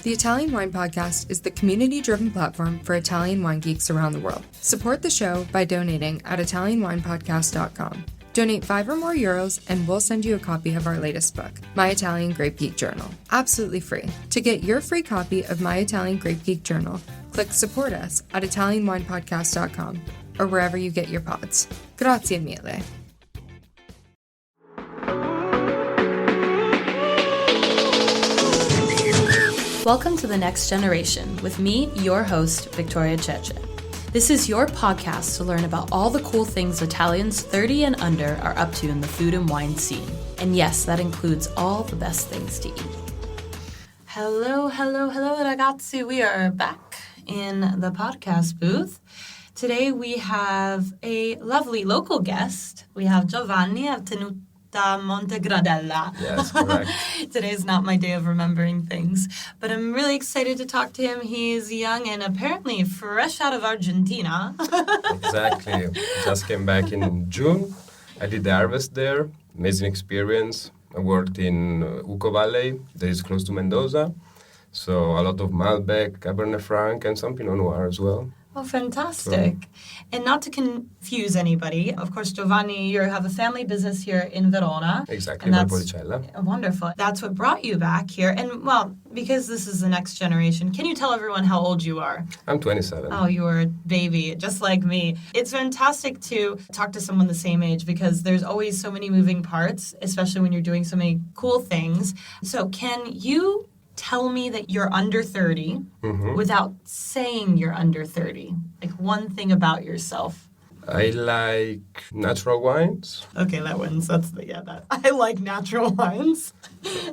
The Italian Wine Podcast is the community-driven platform for Italian wine geeks around the world. Support the show by donating at ItalianWinepodcast.com. Donate €5 or more and we'll send you a copy of our latest book, My Italian Grape Geek Journal, absolutely free. To get your free copy of My Italian Grape Geek Journal, click Support Us at ItalianWinepodcast.com or wherever you get your pods. Grazie mille. Welcome to The Next Generation with me, your host, Victoria Cece. This is your podcast to learn about all the cool things Italians 30 and under are up to in the food and wine scene. And yes, that includes all the best things to eat. Hello ragazzi. We are back in the podcast booth. Today we have a lovely local guest. We have Giovanni of Monte Gradella. Yes, correct. Today is not my day of remembering things, but I'm really excited to talk to him. He's young and apparently fresh out of Argentina. Exactly. Just came back in June. I did the harvest there. Amazing experience. I worked in Uco Valley, that is close to Mendoza. So a lot of Malbec, Cabernet Franc, and some Pinot Noir as well. Oh, fantastic. And not to confuse anybody, of course, Giovanni, you have a family business here in Verona. Exactly, Valpolicella. Wonderful. That's what brought you back here. And, well, because this is the next generation, can you tell everyone how old you are? I'm 27. Oh, you are a baby, just like me. It's fantastic to talk to someone the same age because there's always so many moving parts, especially when you're doing so many cool things. So can you tell me that you're under 30 without saying you're under 30? Like one thing about yourself. I like natural wines. Okay, that wins. I like natural wines.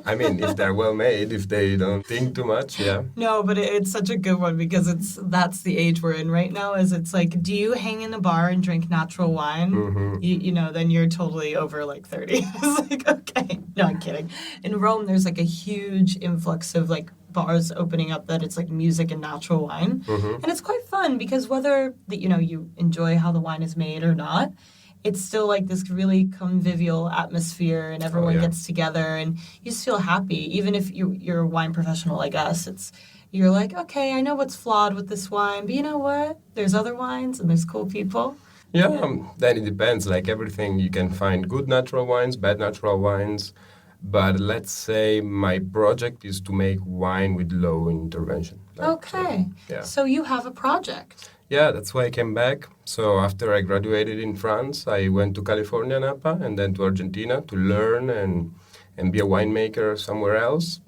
I mean, if they're well made, if they don't think too much, yeah. No, but it's such a good one because that's the age we're in right now. Is it's like, do you hang in a bar and drink natural wine? You know, then you're totally over like 30. It's like, okay. No, I'm kidding. In Rome, there's like a huge influx of like bars opening up that it's like music and natural wine. And it's quite fun because whether you enjoy how the wine is made or not, it's still like this really convivial atmosphere and everyone gets together and you just feel happy. Even if you're a wine professional like us, you're like, okay, I know what's flawed with this wine, but you know what? There's other wines and there's cool people. Yeah, then it depends. Like everything, you can find good natural wines, bad natural wines. But let's say my project is to make wine with low intervention. So you have a project. Yeah, that's why I came back. So after I graduated in France, I went to California, Napa, and then to Argentina to learn and be a winemaker somewhere else.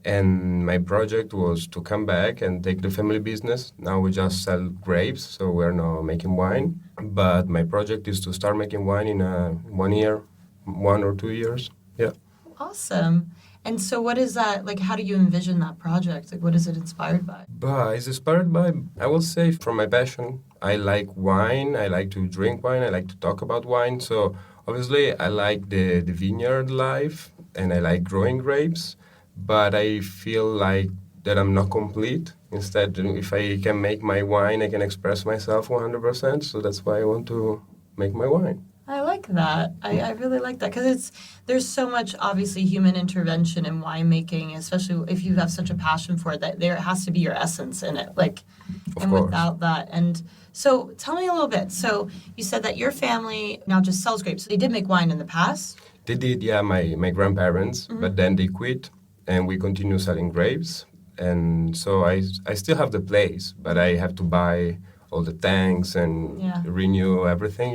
And my project was to come back and take the family business. Now we just sell grapes, so we're now making wine. But my project is to start making wine in 1 year, 1 or 2 years. Yeah. Awesome. And so what is that, like, how do you envision that project? Like, what is it inspired by? It's inspired by, I will say, from my passion. I like wine. I like to drink wine. I like to talk about wine. So obviously I like the vineyard life and I like growing grapes. But I feel like that I'm not complete. Instead, if I can make my wine, I can express myself 100%. So that's why I want to make my wine. I like that. I really like that because there's so much, obviously, human intervention in winemaking, especially if you have such a passion for it, that there has to be your essence in it. Without that. And so tell me a little bit. So you said that your family now just sells grapes. They did make wine in the past? They did, yeah, my grandparents, but then they quit and we continue selling grapes. And so I still have the place, but I have to buy all the tanks and renew everything,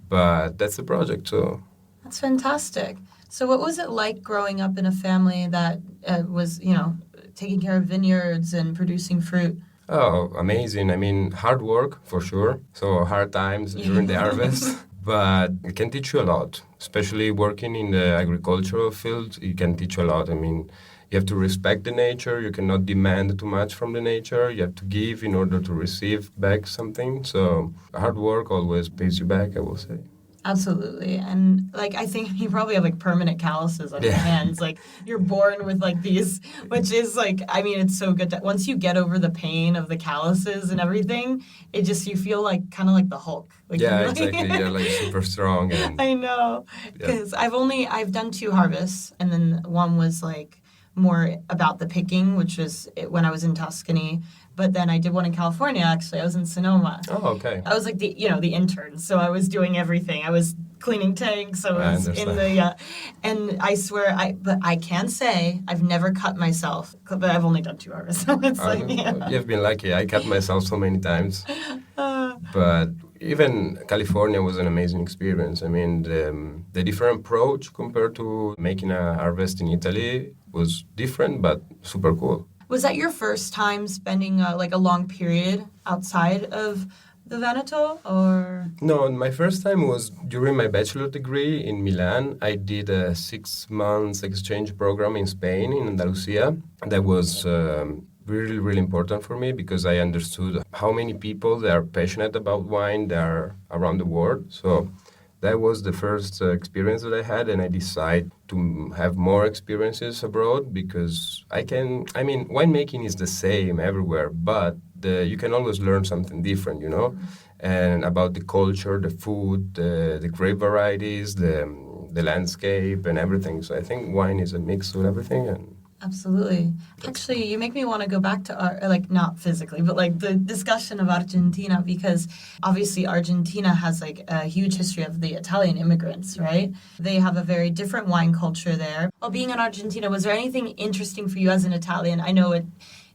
But that's the project, so. That's fantastic. So what was it like growing up in a family that was, taking care of vineyards and producing fruit? Oh, amazing. I mean, hard work, for sure. So hard times during the harvest. But it can teach you a lot, especially working in the agricultural field. It can teach you a lot. I mean, you have to respect the nature. You cannot demand too much from the nature. You have to give in order to receive back something. So hard work always pays you back, I will say. Absolutely. And I think you probably have permanent calluses on your hands. You're born with these, which is it's so good that once you get over the pain of the calluses and everything, it just, you feel kind of like the Hulk. Exactly. You're super strong. And, I know. Because I've done 2 harvests and then one was more about the picking, which was when I was in Tuscany. But then I did one in California, actually. I was in Sonoma. Oh, okay. I was like the intern, so I was doing everything. I was cleaning tanks. I was in the and I swear, but I can say I've never cut myself, but I've only done 2 harvests. So it's You've been lucky. I cut myself so many times, but even California was an amazing experience. I mean, the different approach compared to making a harvest in Italy was different, but super cool. Was that your first time spending a long period outside of the Veneto, or? No, my first time was during my bachelor degree in Milan. I did a 6 months exchange program in Spain, in Andalusia. That was really, really important for me because I understood how many people they are passionate about wine there are around the world. So that was the first experience that I had, and I decided to have more experiences abroad because winemaking is the same everywhere, but you can always learn something different, and about the culture, the food, the grape varieties, the landscape, and everything. So I think wine is a mix of everything. And absolutely. Actually, you make me want to go back to not physically, but the discussion of Argentina, because obviously Argentina has a huge history of the Italian immigrants, right? They have a very different wine culture there. While being in Argentina, was there anything interesting for you as an Italian? I know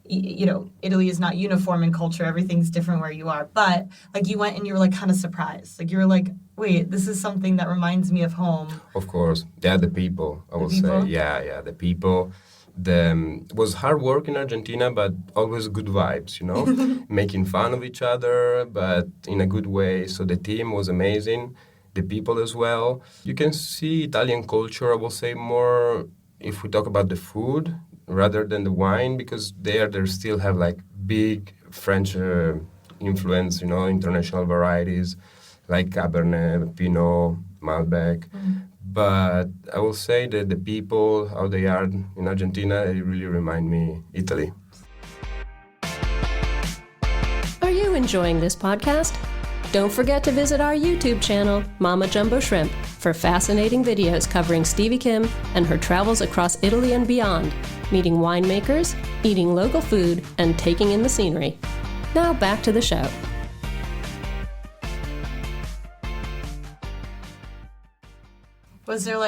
Italy is not uniform in culture. Everything's different where you are. But you went and you were kind of surprised. You were like, wait, this is something that reminds me of home. Of course. Yeah, the people, I would say. Yeah, the people. It was hard work in Argentina, but always good vibes, making fun of each other, but in a good way. So the team was amazing, the people as well. You can see Italian culture, I will say, more if we talk about the food rather than the wine, because they still have big French influence, international varieties like Cabernet, Pinot, Malbec. But I will say that the people, how they are in Argentina, they really remind me Italy. Are you enjoying this podcast? Don't forget to visit our YouTube channel, Mama Jumbo Shrimp, for fascinating videos covering Stevie Kim and her travels across Italy and beyond, meeting winemakers, eating local food, and taking in the scenery. Now back to the show. Was there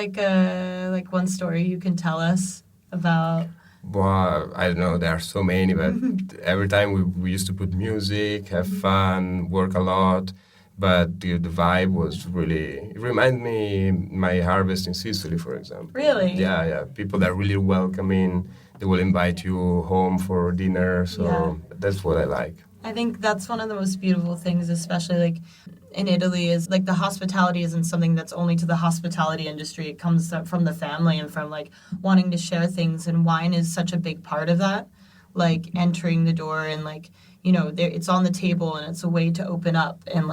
one story you can tell us about? Well, I don't know, there are so many, but every time we used to put music, have fun, work a lot, but the vibe was really, it reminded me my harvest in Sicily, for example. Really? Yeah, people that are really welcoming, they will invite you home for dinner, so that's what I like. I think that's one of the most beautiful things, especially in Italy, is the hospitality isn't something that's only to the hospitality industry. It comes from the family and from wanting to share things, and wine is such a big part of that. Entering the door and it's on the table and it's a way to open up and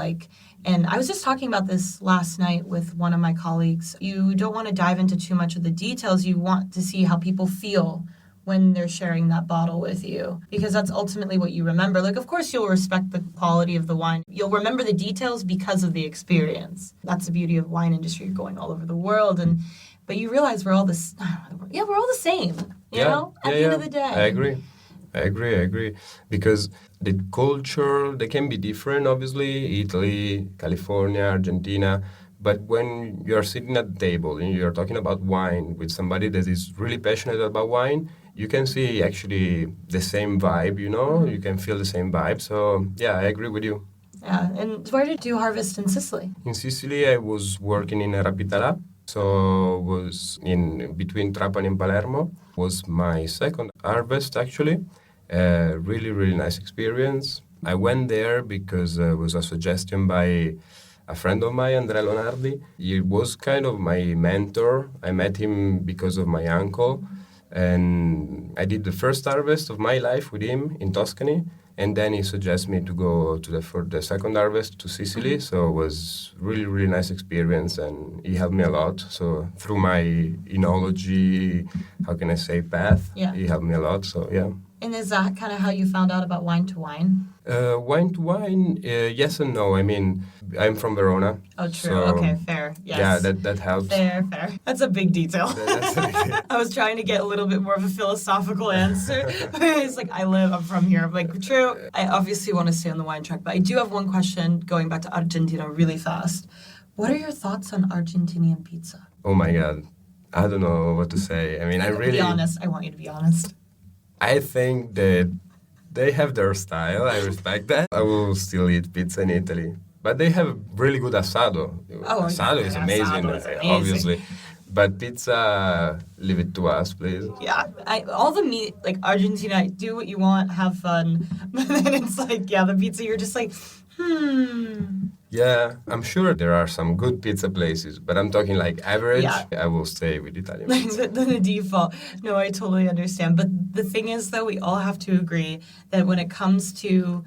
I was just talking about this last night with one of my colleagues. You don't want to dive into too much of the details. You want to see how people feel when they're sharing that bottle with you, because that's ultimately what you remember. Of course, you'll respect the quality of the wine. You'll remember the details because of the experience. That's the beauty of wine industry, going all over the world. But you realize we're all the same, at the end of the day. I agree. Because the culture, they can be different, obviously, Italy, California, Argentina. But when you're sitting at the table and you're talking about wine with somebody that is really passionate about wine, you can see actually the same vibe, You can feel the same vibe. So, yeah, I agree with you. Yeah, and where did you harvest in Sicily? In Sicily, I was working in Rapitala. So was in between Trapani and Palermo. Was my second harvest, actually. Really, really nice experience. I went there because it was a suggestion by a friend of mine, Andrea Lonardi. He was kind of my mentor. I met him because of my uncle. And I did the first harvest of my life with him in Tuscany. And then he suggested me to go for the second harvest to Sicily. So it was really, really nice experience. And he helped me a lot. So through my enology, path, he helped me a lot. So, yeah. And is that kind of how you found out about wine to wine? Wine to wine, yes and no. I mean, I'm from Verona. Oh, true. So, okay, fair. Yes. Yeah, that helps. Fair. That's a big detail. That's a big deal. I was trying to get a little bit more of a philosophical answer. It's like, I'm from here. I'm like, true. I obviously want to stay on the wine track, but I do have one question going back to Argentina really fast. What are your thoughts on Argentinian pizza? Oh my God. I don't know what to say. I mean, I really... Be honest. I want you to be honest. I think that they have their style. I respect that. I will still eat pizza in Italy. But they have really good asado. Asado is amazing, obviously. But pizza, leave it to us, please. Yeah, all the meat, like Argentina, do what you want, have fun. But then it's like, the pizza, you're just like, Yeah, I'm sure there are some good pizza places, but I'm talking like average. Yeah. I will stay with Italian pizza. the default. No, I totally understand. But the thing is, though, we all have to agree that when it comes to,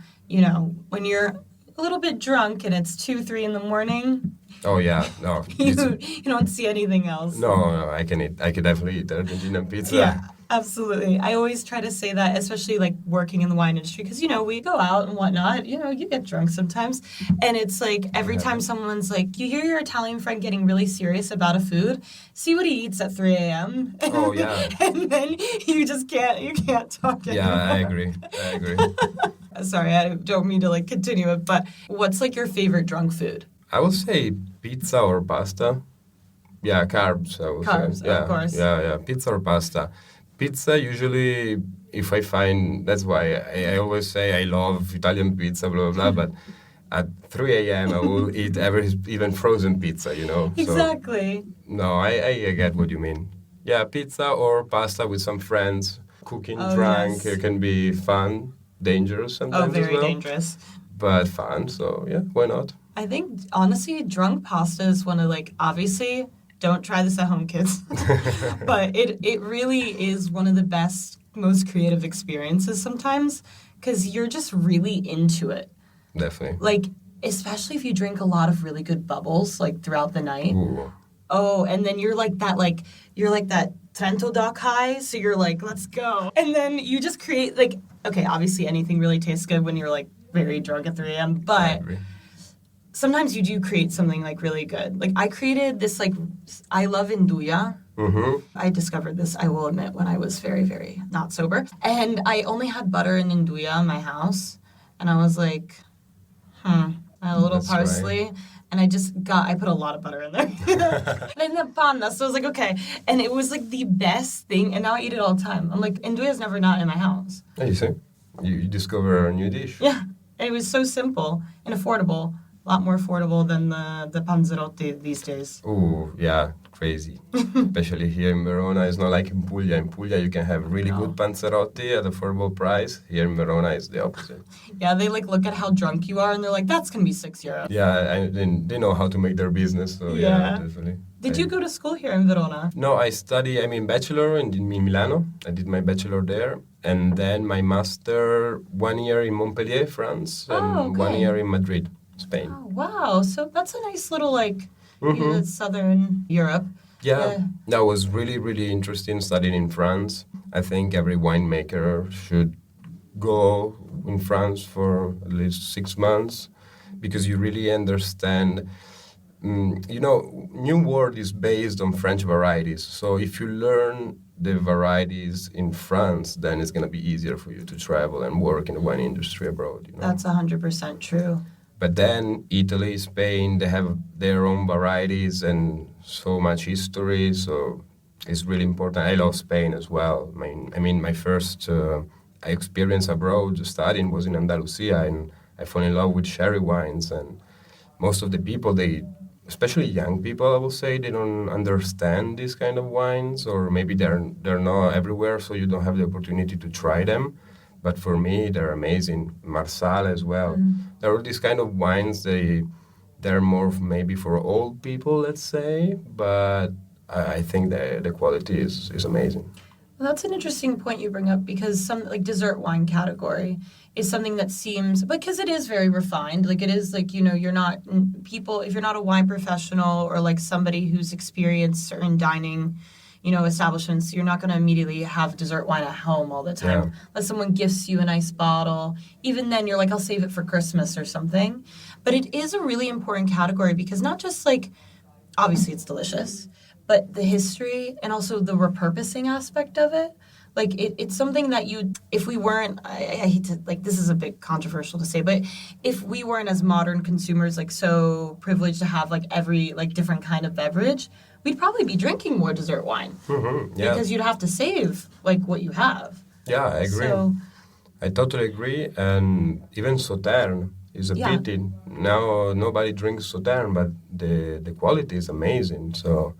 when you're a little bit drunk and it's 2, 3 in the morning. Oh yeah, no. you don't see anything else. No, I can definitely eat Argentinian pizza. Yeah, absolutely. I always try to say that, especially like working in the wine industry, because we go out and whatnot. You get drunk sometimes, and it's like every time someone's like, you hear your Italian friend getting really serious about a food, see what he eats at 3 a.m. Oh yeah. And then you just can't talk anymore. Yeah, I agree. Sorry, I don't mean to like continue it, but what's like your favorite drunk food? I would say pizza or pasta. Yeah, carbs, I would say. Carbs, of course. Yeah, pizza or pasta. Pizza, usually, if I find... That's why I always say I love Italian pizza, blah, blah, blah, but at 3 a.m. I will eat even frozen pizza, Exactly. So, no, I get what you mean. Yeah, pizza or pasta with some friends. Cooking drunk, yes. It can be fun, dangerous sometimes very as well. Dangerous. But fun, so yeah, why not? I think, honestly, drunk pasta is one of, obviously, don't try this at home, kids. But it really is one of the best, most creative experiences sometimes, because you're just really into it. Definitely. Especially if you drink a lot of really good bubbles, throughout the night. Ooh. Oh, and then you're like that Trento dock high, so you're like, let's go. And then you just create, okay, obviously anything really tastes good when you're, very drunk at 3 a.m., but... Sometimes you do create something really good. I created this I love nduja. Mm-hmm. I discovered this, I will admit, when I was very, very not sober. And I only had butter and nduja in my house. And I was like, I had a little parsley. Right. And I put a lot of butter in there. And I didn't have panna, so I was like, okay. And it was the best thing. And now I eat it all the time. I'm like, nduja's never not in my house. Oh, you see? You discover a new dish. Yeah. And it was so simple and affordable. A lot more affordable than the panzerotti these days. Oh, yeah, crazy. Especially here in Verona. It's not like in Puglia. In Puglia, you can have really good panzerotti at affordable price. Here in Verona, it's the opposite. Yeah, they look at how drunk you are, and they're like, that's going to be €6. Yeah, they know how to make their business, so yeah definitely. Did you go to school here in Verona? No, I'm in bachelor in Milano. I did my bachelor there. And then my master 1 year in Montpellier, France, and 1 year in Madrid, Spain. Oh, wow. So that's a nice little, southern Europe. Yeah, that was really, really interesting studying in France. I think every winemaker should go in France for at least 6 months because you really understand. New World is based on French varieties. So if you learn the varieties in France, then it's going to be easier for you to travel and work in the wine industry abroad. That's 100% true. But then Italy, Spain, they have their own varieties and so much history. So it's really important. I love Spain as well. I mean, my first experience abroad studying was in Andalusia, and I fell in love with sherry wines. And most of the people, especially young people, I will say, they don't understand these kind of wines, or maybe they're not everywhere, so you don't have the opportunity to try them. But for me, they're amazing. Marsala as well. Mm. There are these kind of wines, they're more maybe for old people, let's say, but I think the quality is amazing. Well, that's an interesting point you bring up, because some dessert wine category is something that seems, because it is very refined. It is you're not people, if you're not a wine professional or somebody who's experienced certain dining, establishments, you're not going to immediately have dessert wine at home all the time. Yeah. Unless someone gifts you a nice bottle. Even then, you're like, I'll save it for Christmas or something. But it is a really important category because not just like, obviously it's delicious, but the history and also the repurposing aspect of it. Like, it's something that if we weren't, I hate to, like, this is a bit controversial to say, but if we weren't as modern consumers, like, so privileged to have, like, every, like, different kind of beverage, we'd probably be drinking more dessert wine. Mm-hmm. Yeah. Because you'd have to save, like, what you have. Yeah, I agree. I totally agree. And even Sauterne is a pity. Now nobody drinks Sauterne, but the quality is amazing. So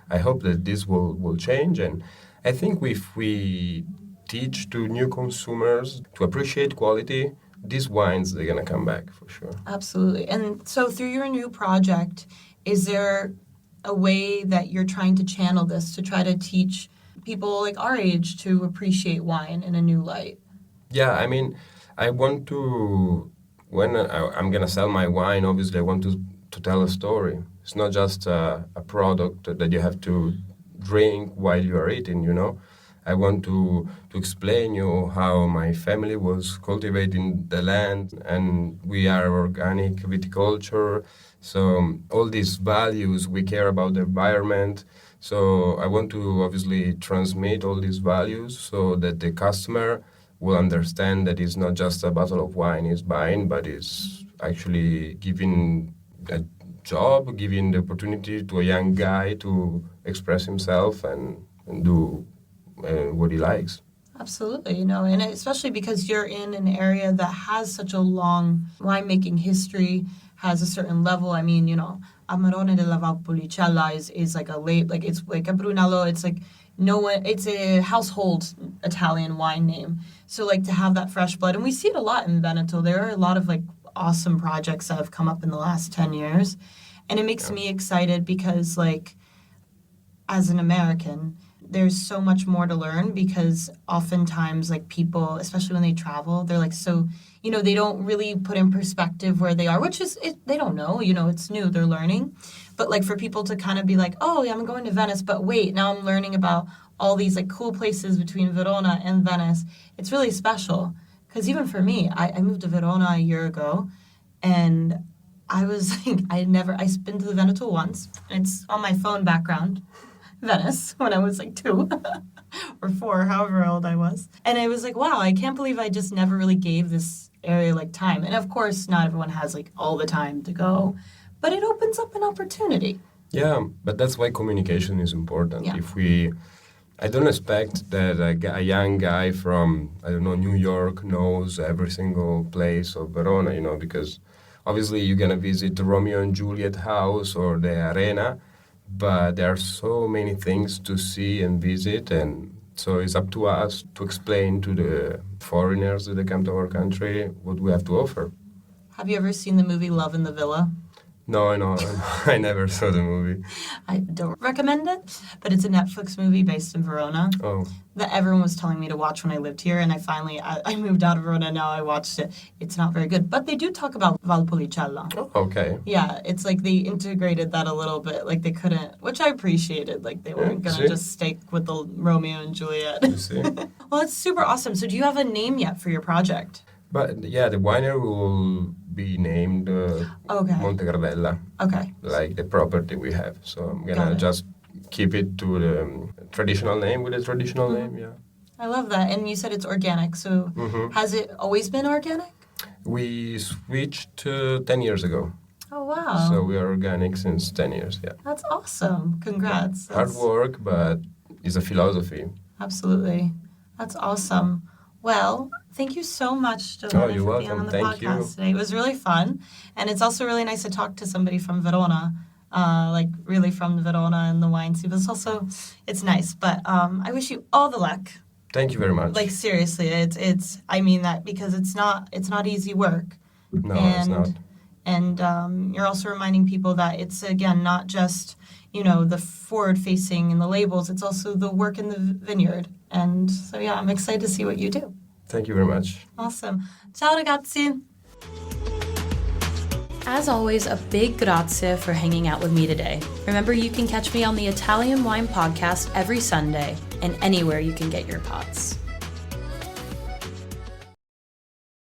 I hope that this will change. And I think if we teach to new consumers to appreciate quality, these wines, they're going to come back for sure. Absolutely. And so through your new project, is there a way that you're trying to channel this to try to teach people like our age to appreciate wine in a new light? Yeah, I mean, I want to, when I'm going to sell my wine, obviously I want to tell a story. It's not just a product that you have to drink while you are eating, I want to explain you how my family was cultivating the land, and we are organic viticulture. So all these values, we care about the environment. So I want to obviously transmit all these values so that the customer will understand that it's not just a bottle of wine he's buying, but it's actually giving a job, giving the opportunity to a young guy to express himself and do what he likes. Absolutely, and especially because you're in an area that has such a long winemaking history, has a certain level. I mean, Amarone della Valpolicella is like it's like a Brunello. It's like it's a household Italian wine name. So like to have that fresh blood, and we see it a lot in Veneto. There are a lot of like awesome projects that have come up in the last 10 years. And it makes me excited because, like, as an American, there's so much more to learn because oftentimes, like, people, especially when they travel, they're, like, so, they don't really put in perspective where they are, which is, they don't know, it's new, they're learning. But, like, for people to kind of be like, oh, yeah, I'm going to Venice, but wait, now I'm learning about all these, like, cool places between Verona and Venice. It's really special. Because even for me, I moved to Verona a year ago, and I was like, I've been to the Veneto once, and it's on my phone background, Venice, when I was like 2 or 4, however old I was. And I was like, wow, I can't believe I just never really gave this area like time. And of course, not everyone has like all the time to go, but it opens up an opportunity. Yeah, but that's why communication is important. Yeah. I don't expect that a young guy from, New York knows every single place of Verona, because obviously you're going to visit the Romeo and Juliet house or the Arena, but there are so many things to see and visit, and so it's up to us to explain to the foreigners that come to our country what we have to offer. Have you ever seen the movie Love in the Villa? No, I never saw the movie. I don't recommend it, but it's a Netflix movie based in Verona that everyone was telling me to watch when I lived here, and I moved out of Verona, now I watched it. It's not very good, but they do talk about Valpolicella. Oh, okay. Yeah, it's like they integrated that a little bit, like they couldn't, which I appreciated, like they weren't going to just stick with the Romeo and Juliet. You see? Well, it's super awesome. So do you have a name yet for your project? But yeah, the winery will be named Monte Gradella. Okay. Like the property we have. So I'm going to just keep it to the traditional name with a traditional name, yeah. I love that. And you said it's organic. So has it always been organic? We switched 10 years ago. Oh, wow. So we are organic since 10 years, yeah. That's awesome. Congrats. Hard work, but it's a philosophy. Absolutely. That's awesome. Well, thank you so much, Giovanni, for being on the podcast today. It was really fun. And it's also really nice to talk to somebody from Verona, like really from Verona and the wine scene. But it's nice. But I wish you all the luck. Thank you very much. Like, seriously, I mean that because it's not easy work. No, it's not. And you're also reminding people that it's, again, not just, the forward-facing and the labels. It's also the work in the vineyard. And so, yeah, I'm excited to see what you do. Thank you very much. Awesome. Ciao, ragazzi. As always, a big grazie for hanging out with me today. Remember, you can catch me on the Italian Wine Podcast every Sunday and anywhere you can get your pods.